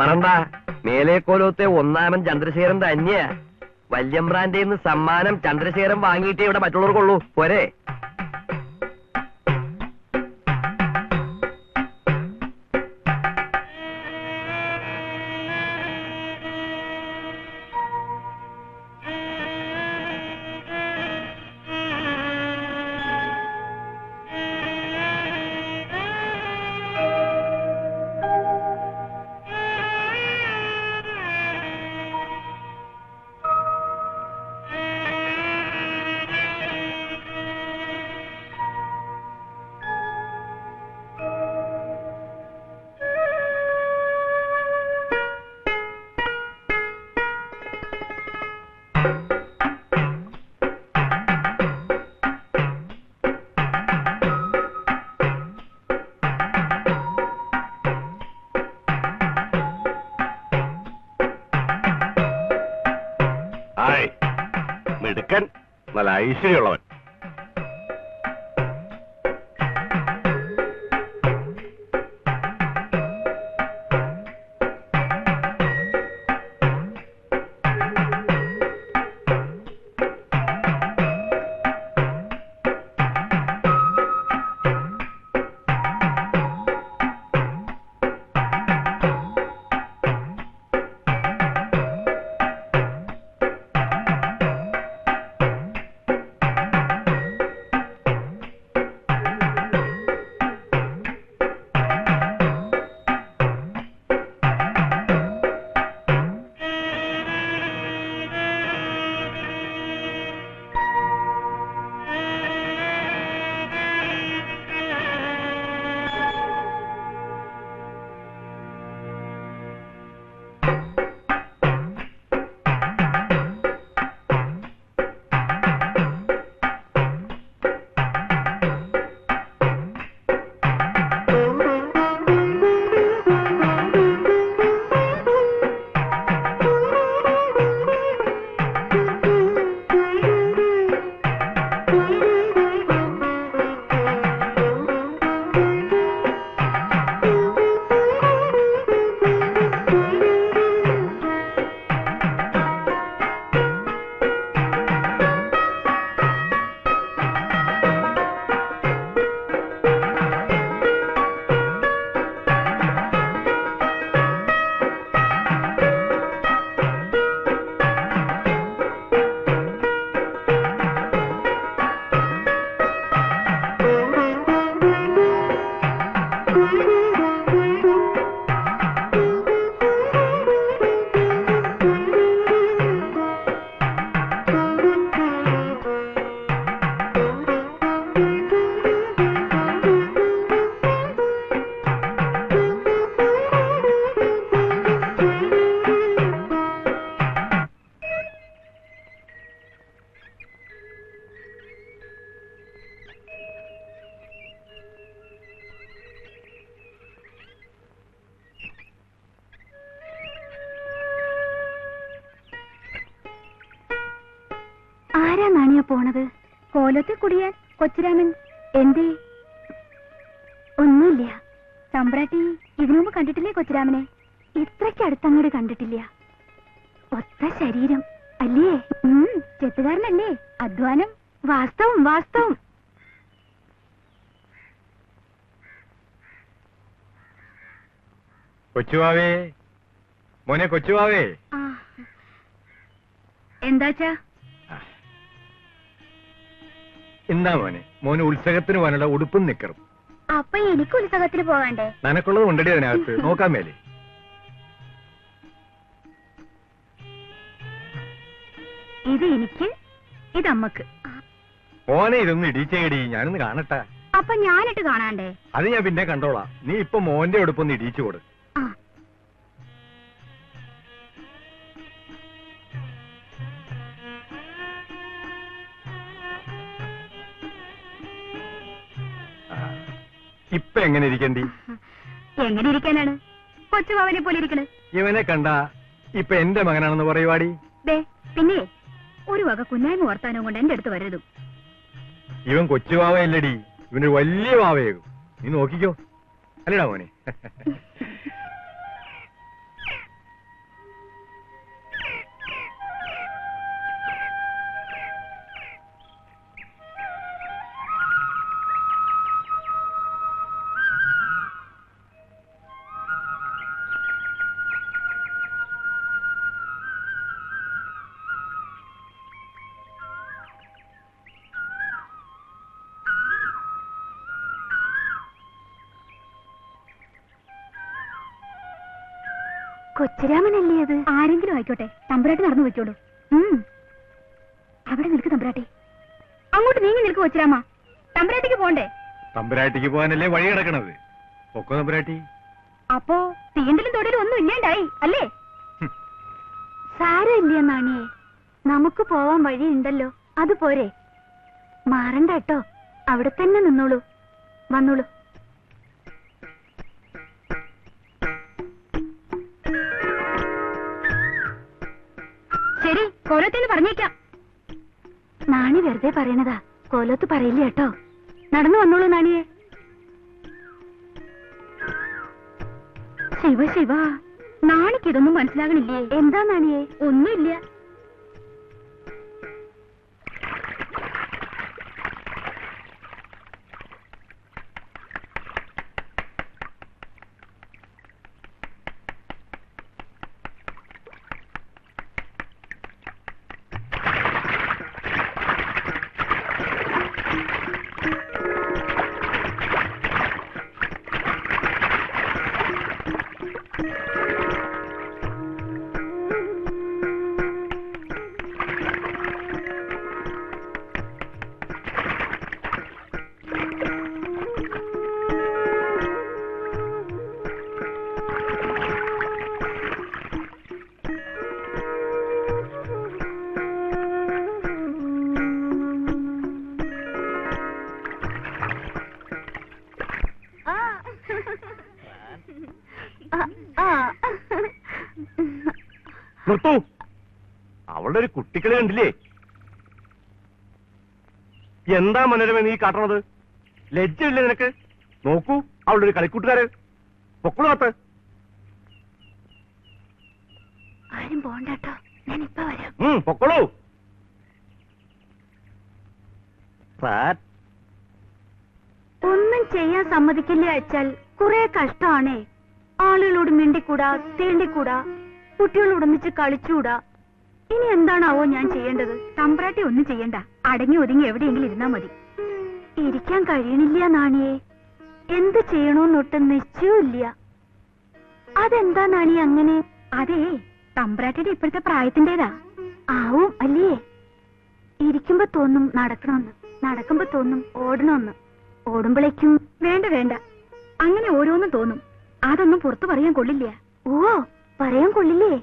അമറണ്ട. മേലേക്കോലത്തെ ഒന്നാമൻ ചന്ദ്രശേഖരൻ തന്നെയാ. വല്യമ്പ്രാന്റെ സമ്മാനം ചന്ദ്രശേഖരൻ വാങ്ങിയിട്ടേ ഇവിടെ മറ്റുള്ളവർക്കുള്ളൂ. പോരെ? മിടുക്കൻ, നല്ല ഐശ്വര്യമുള്ളവൻ. പോണത്? കോലത്തെ കുടിയാൻ കൊച്ചുരാമൻ. എന്തേ? ഒന്നുമില്ല. തമ്പ്രാട്ടി ഇതിനു മുമ്പ് കണ്ടിട്ടില്ലേ കൊച്ചുരാമനെ? ഇത്രയ്ക്ക് അടുത്തങ്ങോട്ട് കണ്ടിട്ടില്ല. ഒത്ത ശരീരം അല്ലേ? ചെത്തുകാരനല്ലേ? അധ്വാനം. വാസ്തവം വാസ്തവം. കൊച്ചുവാവേ, മോനെ കൊച്ചുവാവേ. എന്താച്ചാ? എന്താ മോനെ? മോന് ഉത്സവത്തിന് പോകാനുള്ള ഉടുപ്പും നിക്കറും. അപ്പൊ എനിക്ക് ഉത്സവത്തിന് പോകാണ്ടേ? നനക്കുള്ളത് ഉണ്ടടി അതിനകത്ത്, നോക്കാൻ മേലെ. ഇത് എനിക്ക്, ഇതമ്മക്ക്. മോനെ ഇതൊന്ന് ഇടിച്ചേടി, ഞാനൊന്ന് കാണട്ടെ. അപ്പൊ ഞാനിട്ട് കാണാണ്ടേ? അത് ഞാൻ പിന്നെ കണ്ടോളാം. നീ ഇപ്പൊ മോന്റെ ഉടുപ്പൊന്ന് ഇടിച്ചു കൊടു. ഇപ്പൊ എങ്ങനെ ഇരിക്കണ്ടി? എങ്ങനെ ഇരിക്കാനാണ്? കൊച്ചുവാവനെ പോലെ ഇരിക്കണേ. ഇവനെ കണ്ട ഇപ്പൊ എന്റെ മകനാണെന്ന് പറയുവാടി. പിന്നെ ഒരു വക കുഞ്ഞായ്മ വർത്താനവും കൊണ്ട് എന്റെ അടുത്ത് വരരുതും. ഇവൻ കൊച്ചുവാവയല്ലടി, ഇവനൊരു വലിയ വാവയാകും. നീ നോക്കിക്കോ, അല്ലടാ മോനെ? കൊച്ചുരാമനല്ലേ അത്? ആരെങ്കിലും ആയിക്കോട്ടെ, തമ്പുരാട്ടി നടന്നു വെച്ചോളൂ. അവിടെ നിൽക്ക് തമ്പുരാട്ടി. അങ്ങോട്ട് നീങ്ങി നിൽക്ക് കൊച്ചുരാമ. തമ്പുരാട്ടിക്ക് പോണ്ടേ? തമ്പുരാട്ടിക്ക് പോകാനല്ലേ വഴി കിടക്കണത്. പൊക്കോ തമ്പുരാട്ടി. അപ്പോ തീണ്ടലും തൊടലും ഒന്നും ഇല്ലാണ്ടായി അല്ലേ? സാരമില്ല നാണിയെ, നമുക്ക് പോവാൻ വഴിയുണ്ടല്ലോ, അത് പോരെ. മാറണ്ട കേട്ടോ, അവിടെ തന്നെ നിന്നോളൂ. വന്നോളൂ. ശരി, കോലത്തെന്ന് പറഞ്ഞേക്കാം. നാണി വെറുതെ പറയണതാ, കോലത്ത് പറയില്ല കേട്ടോ. നടന്നു വന്നോളൂ നാണിയെ. ശിവ ശിവ, നാണിക്കിതൊന്നും മനസ്സിലാകണില്ലേ? എന്താ നാണിയെ? ഒന്നുമില്ല. നിർത്തൂ. അവളുടെ ഒരു കുട്ടികളെ കണ്ടില്ലേ? എന്താ മനോരമ നീ കാട്ടണത്? ലജ്ജയില്ലേ നിനക്ക്? നോക്കൂ, അവളുടെ ഒരു കളിക്കൂട്ടുകാര്. പൊക്കളു കാത്ത്. ആരും പോണ്ടോ, ഞാനിപ്പോ വരാം. പൊക്കളൂ. ഒന്നും ചെയ്യാൻ സമ്മതിക്കില്ല അയച്ചാൽ കുറെ കഷ്ടമാണേ. ആളുകളോട് മിണ്ടിക്കൂടാ, തേണ്ടിക്കൂടാ, കുട്ടികളോട് ഒന്നിച്ച് കളിച്ചുകൂടാ. ഇനി എന്താണാവോ ഞാൻ ചെയ്യേണ്ടത്? തമ്പ്രാട്ടി ഒന്നും ചെയ്യണ്ട, അടങ്ങി ഒതുങ്ങി എവിടെയെങ്കിലും ഇരുന്നാ മതി. ഇരിക്കാൻ കഴിയണില്ല നാണിയെ. എന്ത് ചെയ്യണോന്നൊട്ടും നിശ്ചയമില്ല. അതെന്താ നാണി അങ്ങനെ? അതേ, തമ്പ്രാട്ടിയുടെ ഇപ്പോഴത്തെ പ്രായത്തിന്റേതാ. ആവും അല്ലേ? ഇരിക്കുമ്പോ തോന്നും നടക്കണമെന്ന്, നടക്കുമ്പോ തോന്നും ഓടണമെന്ന്, ഓടുമ്പോഴേക്കും വേണ്ട വേണ്ട, അങ്ങനെ ഓരോന്നും തോന്നും. അതൊന്നും പുറത്തു പറയാൻ കൊള്ളില്ല. ഓ, പറയാൻ കൊള്ളില്ലേ?